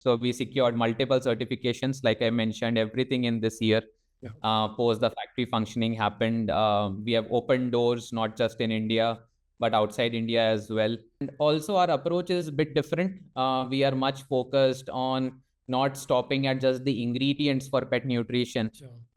So we secured multiple certifications, like I mentioned, everything in this year. Post the factory functioning happened. We have opened doors, not just in India, but outside India as well. And also our approach is a bit different. We are much focused on not stopping at just the ingredients for pet nutrition,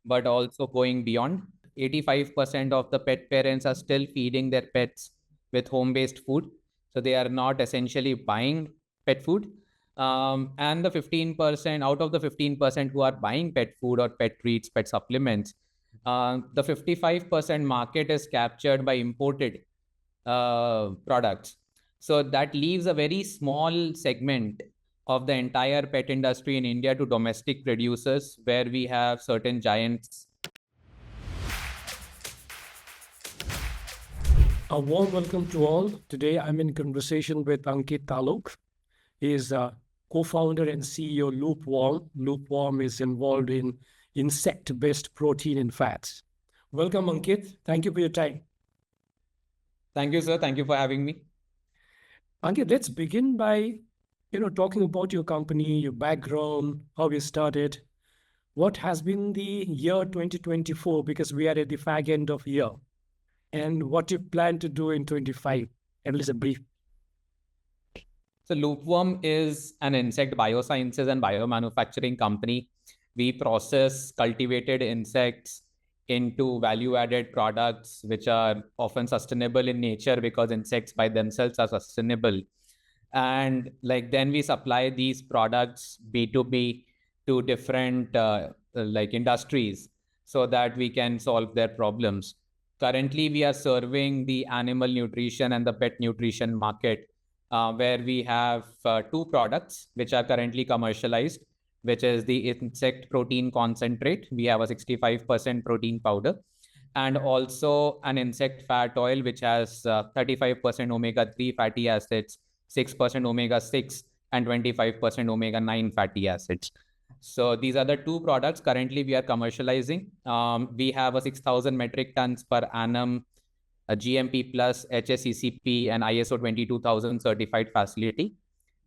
but also going beyond. 85% of the pet parents are still feeding their pets with home-based food. So they are not essentially buying pet food. And the 15% out of the 15% who are buying pet food or pet treats, pet supplements, the 55% market is captured by imported products. So that leaves a very small segment of the entire pet industry in India to domestic producers, where we have certain giants. A warm welcome to all. Today I'm in conversation with Ankit Taluk. He is a co-founder and CEO of Loopworm. Loopworm is involved in insect-based protein and fats. Welcome, Ankit. Thank you for your time. Thank you, sir. Thank you for having me. Ankit, let's begin by talking about your company, your background, how you started. What has been the year 2024, because we are at the fag end of year, and what you plan to do in 25, at least a brief. So Loopworm is an insect biosciences and biomanufacturing company. We process cultivated insects into value-added products, which are often sustainable in nature because insects by themselves are sustainable. And then we supply these products B2B to different industries so that we can solve their problems. Currently, we are serving the animal nutrition and the pet nutrition market, where we have two products which are currently commercialized, which is the insect protein concentrate. We have a 65% protein powder, and also an insect fat oil, which has 35% omega-3 fatty acids, 6% omega-6, and 25% omega-9 fatty acids. So these are the two products currently we are commercializing. We have a 6,000 metric tons per annum, a GMP plus HACCP and ISO 22000 certified facility.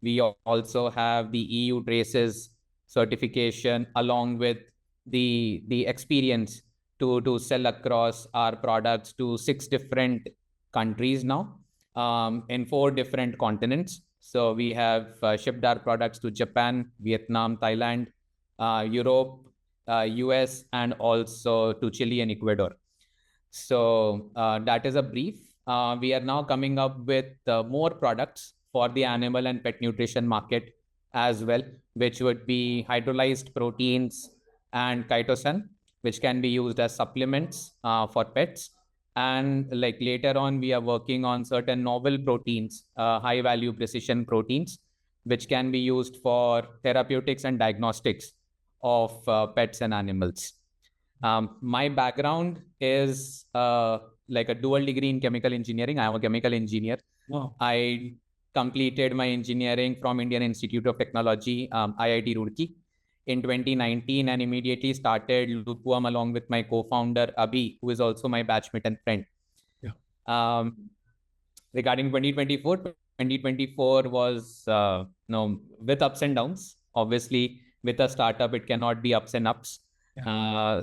We also have the EU traces certification, along with the experience to sell across our products to 6 different countries now, in 4 different continents. So we have shipped our products to Japan, Vietnam, Thailand, Europe, US, and also to Chile and Ecuador. So that is a brief. We are now coming up with more products for the animal and pet nutrition market as well, which would be hydrolyzed proteins and chitosan, which can be used as supplements for pets. And later on, we are working on certain novel proteins, high value precision proteins, which can be used for therapeutics and diagnostics of pets and animals. My background is a dual degree in chemical engineering. I am a chemical engineer. Wow. I completed my engineering from Indian Institute of Technology, IIT Roorkee, in 2019, and immediately started Loopworm along with my co-founder Abhi, who is also my batchmate and friend. Yeah. Regarding 2024 was with ups and downs. Obviously, with a startup, it cannot be ups and ups. Yeah.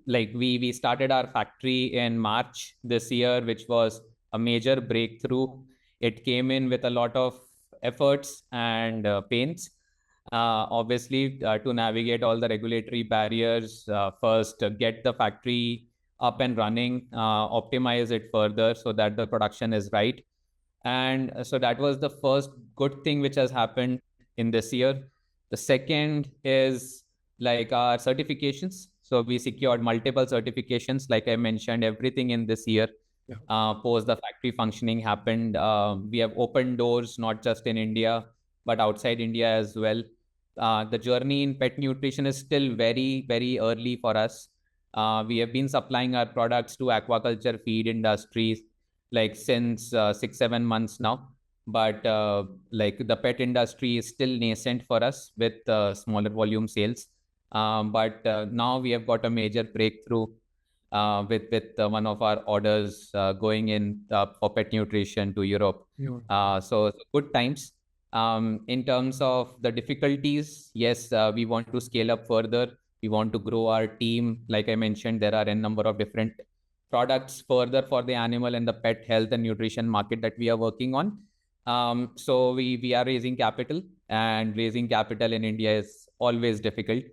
We started our factory in March this year, which was a major breakthrough. It came in with a lot of efforts and pains. Obviously, to navigate all the regulatory barriers, first get the factory up and running, optimize it further so that the production is right. And so that was the first good thing which has happened in this year. The second is our certifications. So we secured multiple certifications, like I mentioned, everything in this year. Post the factory functioning happened. We have opened doors, not just in India, but outside India as well. The journey in pet nutrition is still very, very early for us. We have been supplying our products to aquaculture feed industries since 6-7 months now. But the pet industry is still nascent for us with smaller volume sales. But now we have got a major breakthrough with one of our orders going in for pet nutrition to Europe. So good times. In terms of the difficulties, yes, we want to scale up further. We want to grow our team. Like I mentioned, there are a number of different products further for the animal and the pet health and nutrition market that we are working on. So we are raising capital, and raising capital in India is always difficult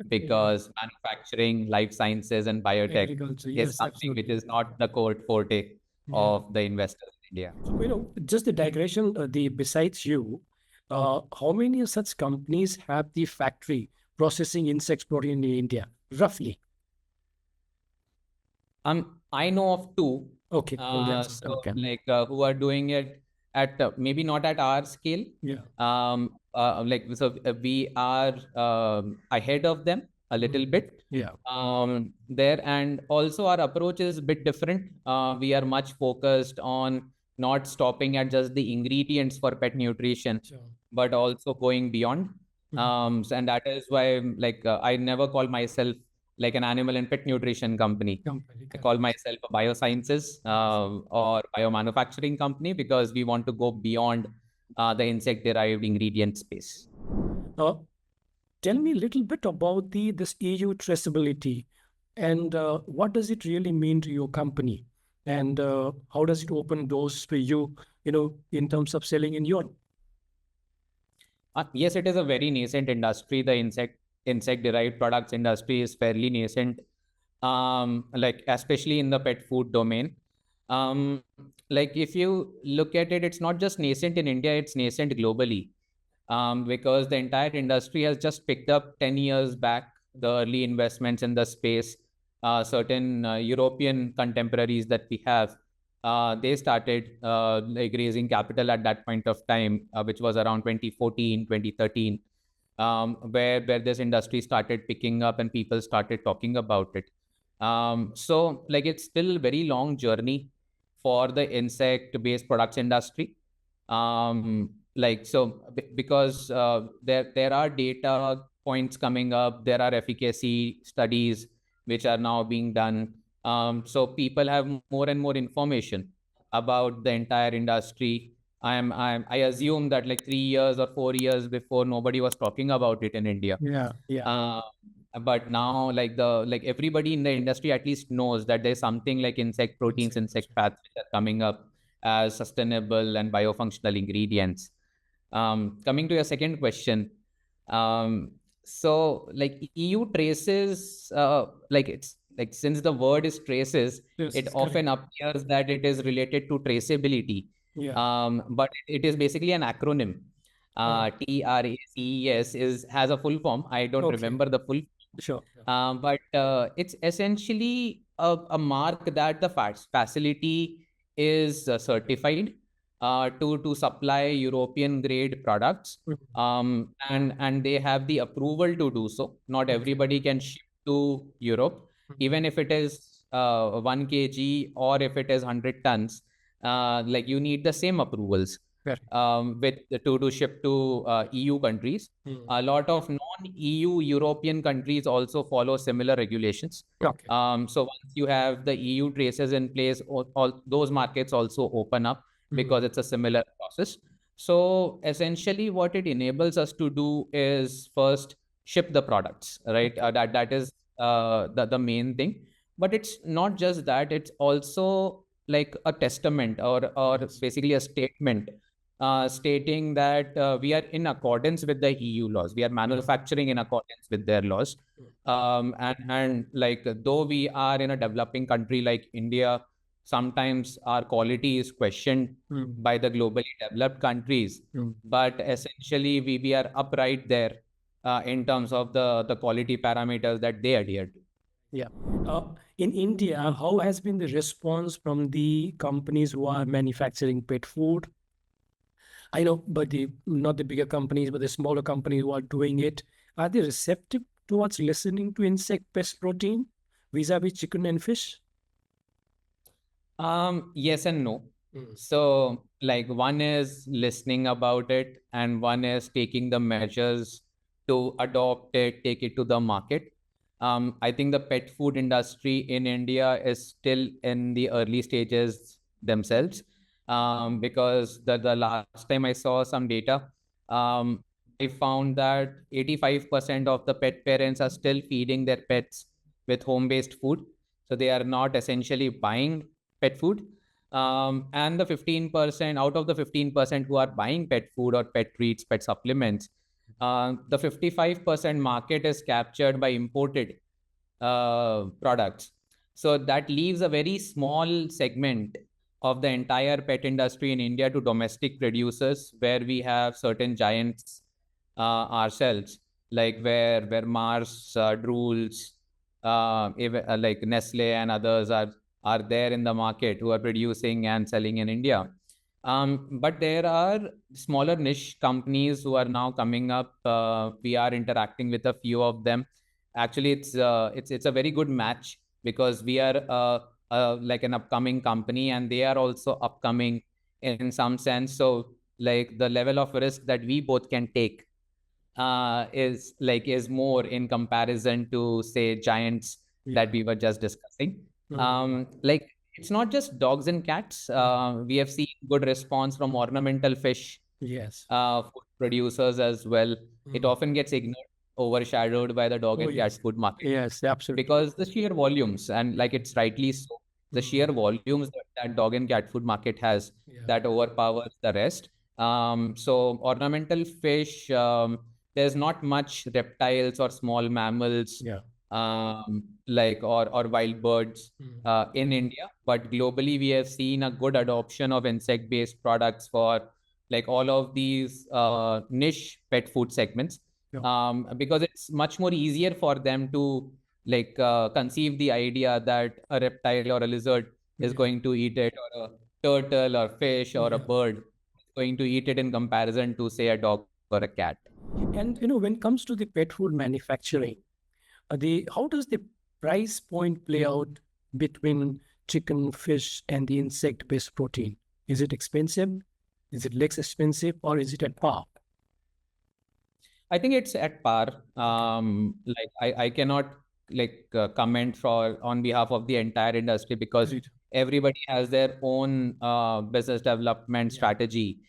because manufacturing, life sciences, and biotech Agriculture, is yes, something which absolutely. is not the core forte of the investors in India. So, just the digression, besides you, how many such companies have the factory processing insect protein in India, roughly? I know of two. Okay, that's So okay. like who are doing it at maybe not at our scale. Yeah. Like so we are ahead of them a little bit. Yeah. There, and also our approach is a bit different. We are much focused on not stopping at just the ingredients for pet nutrition, Sure. but also going beyond. And that is why like I never call myself like an animal and pet nutrition company. Company, I call correct. myself a biosciences or biomanufacturing company because we want to go beyond the insect-derived ingredient space. Uh, Tell me a little bit about this EU traceability, and what does it really mean to your company, and how does it open doors for you, in terms of selling in Europe? Yes, it is a very nascent industry. The insect-derived products industry is fairly nascent, like especially in the pet food domain. Um, like if you look at it, it's not just nascent in India; it's nascent globally. Because the entire industry has just picked up 10 years back the early investments in the space. Certain European contemporaries that we have, they started like raising capital at that point of time, which was around 2014, 2013, where this industry started picking up and people started talking about it. So like it's still a very long journey for the insect-based products industry. Like so because there are data points coming up, there are efficacy studies which are now being done. So people have more and more information about the entire industry. I assume that like 3 years or 4 years before, nobody was talking about it in India. Yeah, yeah. uh, but now like everybody in the industry at least knows that there's something like insect proteins, Insect insect protein. fats which are coming up as sustainable and biofunctional ingredients. Coming to your second question, um, so like EU traces, like it's like since the word is traces, Yes, it it's correct. often appears that it is related to traceability. Yeah. But it is basically an acronym. TRACES is has a full form. I don't Okay. remember the full, Sure. but it's essentially a mark that the facility is certified to supply European grade products, and they have the approval to do so. Not Okay. everybody can ship to Europe, even if it is 1 kg or if it is 100 tons. Like you need the same approvals Correct. with to ship to EU countries. A lot of non-EU European countries also follow similar regulations. Okay. So once you have the EU traces in place, all those markets also open up because it's a similar process. So essentially, what it enables us to do is first ship the products, right? Okay. That is the main thing. But it's not just that; it's also like a testament or Yes. basically a statement stating that we are in accordance with the EU laws. We are manufacturing in accordance with their laws. And like though we are in a developing country like India, sometimes our quality is questioned by the globally developed countries. But essentially, we are upright there in terms of the quality parameters that they adhere to. Yeah. In India, how has been the response from the companies who are manufacturing pet food? I know, but not the bigger companies, but the smaller companies who are doing it, are they receptive towards listening to insect pest protein vis-a-vis chicken and fish? Yes and no. So, like, one is listening about it, and one is taking the measures to adopt it, take it to the market. I think the pet food industry in India is still in the early stages themselves. Because the last time I saw some data, um, I found that 85% of the pet parents are still feeding their pets with home-based food. So they are not essentially buying pet food. And the 15% out of the 15% who are buying pet food or pet treats, pet supplements, the 55% market is captured by imported products. So that leaves a very small segment of the entire pet industry in India to domestic producers, where we have certain giants ourselves, like where Mars, Drools, like Nestle and others are there in the market who are producing and selling in India. But there are smaller niche companies who are now coming up. We are interacting with a few of them. Actually, it's a very good match because we are like an upcoming company and they are also upcoming in some sense. So like the level of risk that we both can take is more in comparison to say giants that we were just discussing. Like it's not just dogs and cats. We have seen good response from ornamental fish Yes. food producers as well. It often gets ignored, overshadowed by the dog Oh, and cat yes. food market Yes, absolutely. because the sheer volumes, and like it's rightly so, the sheer volumes that dog and cat food market has Yeah. that overpowers the rest. So ornamental fish, there's not much reptiles or small mammals, Yeah. like or wild birds in India, but globally we have seen a good adoption of insect-based products for like all of these niche pet food segments, Yeah. because it's much more easier for them to like conceive the idea that a reptile or a lizard is going to eat it, or a turtle or fish or a bird is going to eat it in comparison to say a dog or a cat. And when it comes to the pet food manufacturing, the how does the price point play out between chicken, fish, and the insect-based protein? Is it expensive? Is it less expensive, or is it at par? I think it's at par. Like I cannot like comment for on behalf of the entire industry because Right. everybody has their own business development strategy.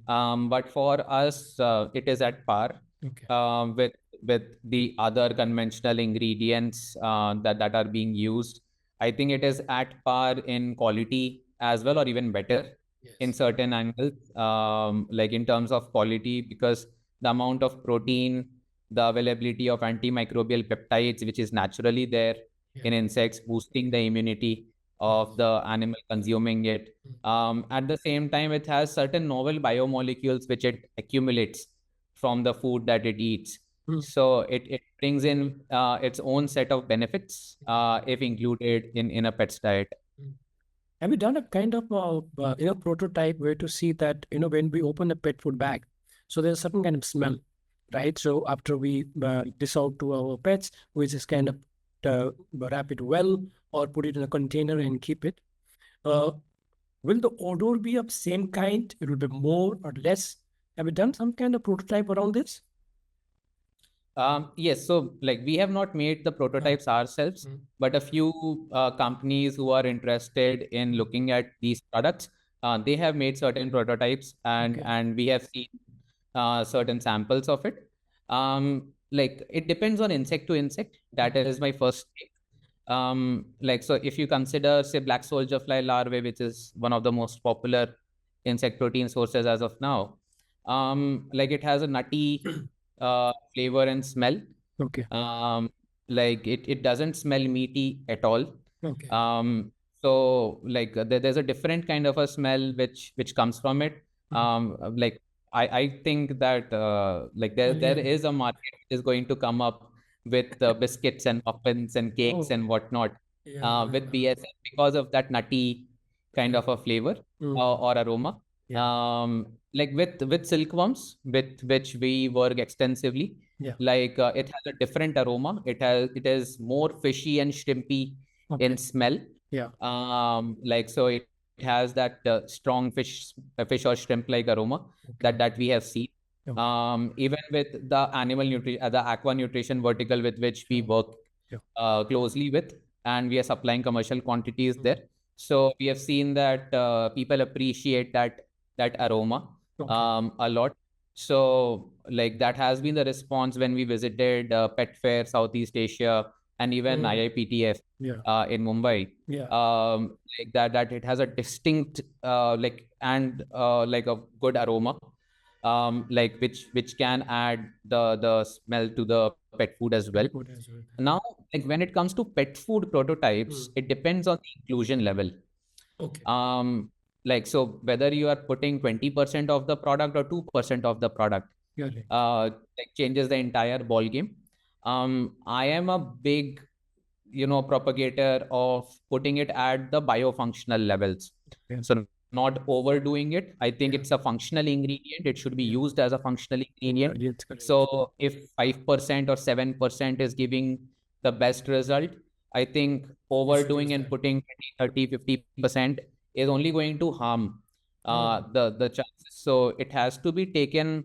But for us, it is at par Okay. with the other conventional ingredients that are being used. I think it is at par in quality as well, or even better in certain angles, like in terms of quality, because the amount of protein, the availability of antimicrobial peptides, which is naturally there in insects, boosting the immunity of the animal consuming it. At the same time, it has certain novel biomolecules which it accumulates from the food that it eats. So it brings in its own set of benefits if included in a pet's diet. Have you done a kind of prototype where to see that when we open a pet food bag, so there's a certain kind of smell, right? So after we dish out to our pets, we just kind of wrap it well or put it in a container and keep it. Uh, will the odor be of same kind? It will be more or less. Have you done some kind of prototype around this? Yes, so like we have not made the prototypes ourselves, but a few companies who are interested in looking at these products, they have made certain prototypes, and we have seen certain samples of it. Like it depends on insect to insect. That is my first take. Like so, if you consider say black soldier fly larvae, which is one of the most popular insect protein sources as of now, like it has a nutty flavor and smell. Okay. Like it doesn't smell meaty at all. Okay. So like there's a different kind of a smell which comes from it. Like I think that like there is a market which is going to come up with biscuits and muffins and cakes and whatnot with BSF because of that nutty kind of a flavor or aroma. Like with silkworms, with which we work extensively, like it has a different aroma. It is more fishy and shrimpy in smell. Yeah. Like so it has that strong fish or shrimp like aroma that we have seen. Even with the animal nutrition, the aqua nutrition vertical with which we work closely with, and we are supplying commercial quantities there. So we have seen that people appreciate that aroma a lot. So like that has been the response when we visited Pet Fair, Southeast Asia, and even IIPTF Yeah. in Mumbai. Yeah. Like that it has a distinct like and like a good aroma, like which can add the smell to the pet food as well. Good as well. Now, like when it comes to pet food prototypes, Mm. it depends on the inclusion level. Okay. Like so whether you are putting 20% of the product or 2% of the product, Correct. like changes the entire ball game. I am a big, propagator of putting it at the biofunctional levels. Yeah. So not overdoing it. I think Yeah. it's a functional ingredient. It should be Yeah. used as a functional ingredient. Yes, correct. So if 5% or 7% is giving the best result, I think You should use overdoing and that. putting 20, 30, 50% is only going to harm the chances. So it has to be taken,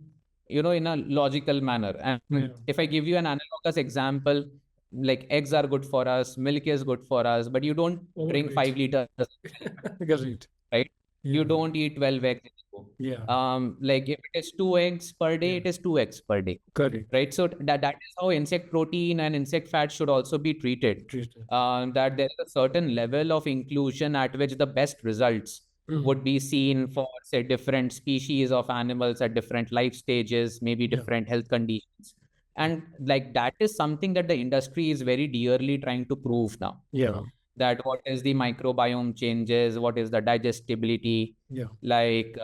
in a logical manner. And Yeah. if I give you an analogous example, like eggs are good for us, milk is good for us, but you don't drink Overweight. 5 liters of milk, Correct. right? You Yeah. don't eat 12 eggs in a go. Yeah. Like if it is 2 eggs per day, Yeah. it is 2 eggs per day, Correct. right? So that is how insect protein and insect fat should also be treated. Treated. That there is a certain level of inclusion at which the best results would be seen for, say, different species of animals at different life stages, maybe Yeah. different health conditions. And like that is something that the industry is very dearly trying to prove now, Yeah. that what is the microbiome changes, what is the digestibility, Yeah. like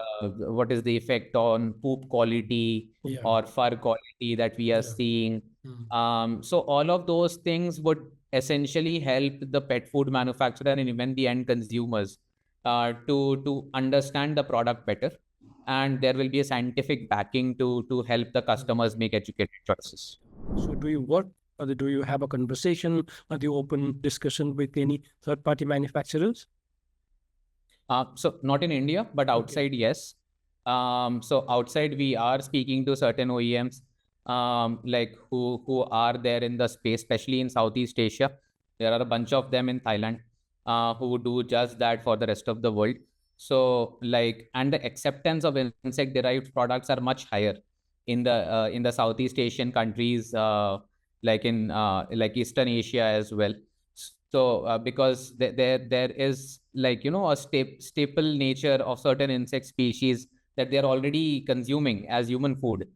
what is the effect on poop quality Yeah. or fur quality that we are Yeah. seeing. So all of those things would essentially help the pet food manufacturer and even the end consumers to understand the product better, and there will be a scientific backing to help the customers make educated choices. So do you what do you have a conversation or the open discussion with any third party manufacturers? So not in India, but outside, yes. So outside, we are speaking to certain OEMs, like who are there in the space, especially in Southeast Asia. There are a bunch of them in Thailand, who do just that for the rest of the world. So like, and the acceptance of insect-derived products are much higher in the Southeast Asian countries, like in like Eastern Asia as well. So because there is, like, a staple nature of certain insect species that they are already consuming as human food.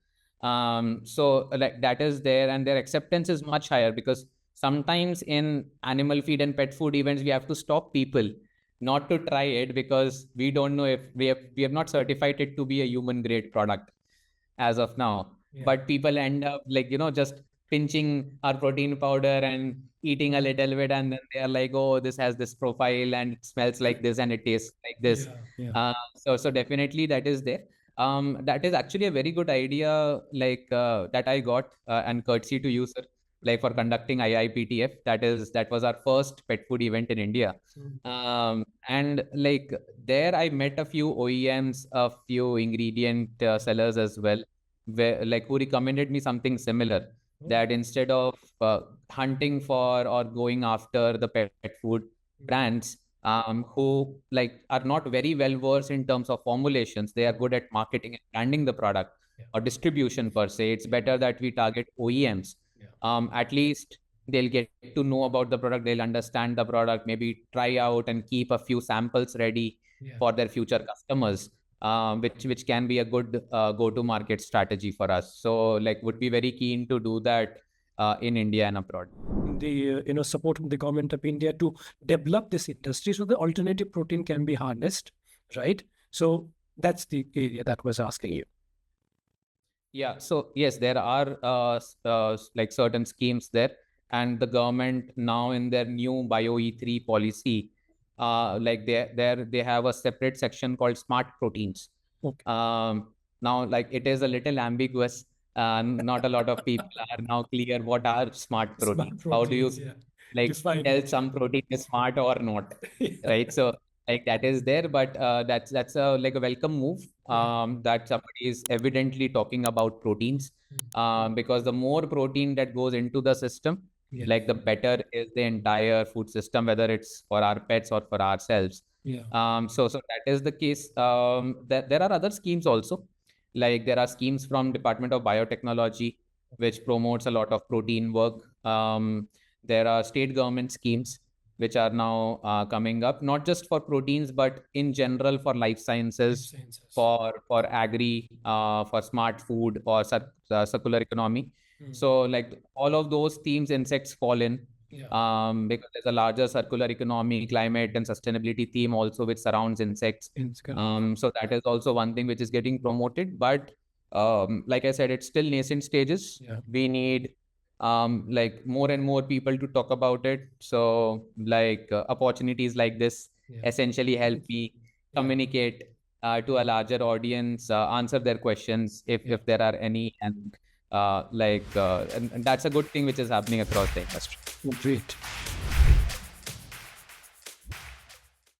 So like that is there, and their acceptance is much higher, because sometimes in animal feed and pet food events we have to stop people not to try it, because we don't know if we have not certified it to be a human grade product as of now. Yeah. But people end up, like, just pinching our protein powder and eating a little bit, and then they are like, oh, this has this profile and it smells like this and it tastes like this. Yeah. So definitely that is there. That is actually a very good idea, like that I got, and courtesy to you, sir, like for conducting IIPTF. That was our first pet food event in India. And like there I met a few OEMs, a few ingredient sellers as well, where, like, who recommended me something similar, that instead of hunting for or going after the pet food brands, who like are not very well versed in terms of formulations, they are good at marketing and branding the product or distribution per se. It's better that we target OEMs. At least they'll get to know about the product, they'll understand the product, maybe try out and keep a few samples ready for their future customers, which can be a good go-to market strategy for us. So like would be very keen to do that in India and abroad. The support from the government of India to develop this industry so the alternative protein can be harnessed, right? So that's the area that was asking you. Yeah, so yes, there are like certain schemes there, and the government now in their new Bio E3 policy, like they have a separate section called Smart Proteins. Okay. Now, like it is a little ambiguous. Not a lot of people are now clear what are smart proteins. How do you like Define tell it. some protein is smart or not, right? So like that is there, but that's a like a welcome move, that somebody is evidently talking about proteins, because the more protein that goes into the system, like the better is the entire food system, whether it's for our pets or for ourselves. Yeah. So that is the case. There are other schemes also. Like there are schemes from Department of Biotechnology, which promotes a lot of protein work. There are state government schemes which are now coming up, not just for proteins, but in general for life sciences, for agri, for smart food, or circular economy. So like all of those themes, insects fall in. Because there's a larger circular economy, climate, and sustainability theme also which surrounds insects. So that is also one thing which is getting promoted. But like I said, it's still nascent stages. We need like more and more people to talk about it. So like opportunities like this essentially help me communicate to a larger audience, answer their questions if there are any, and and that's a good thing which is happening across the industry. Great.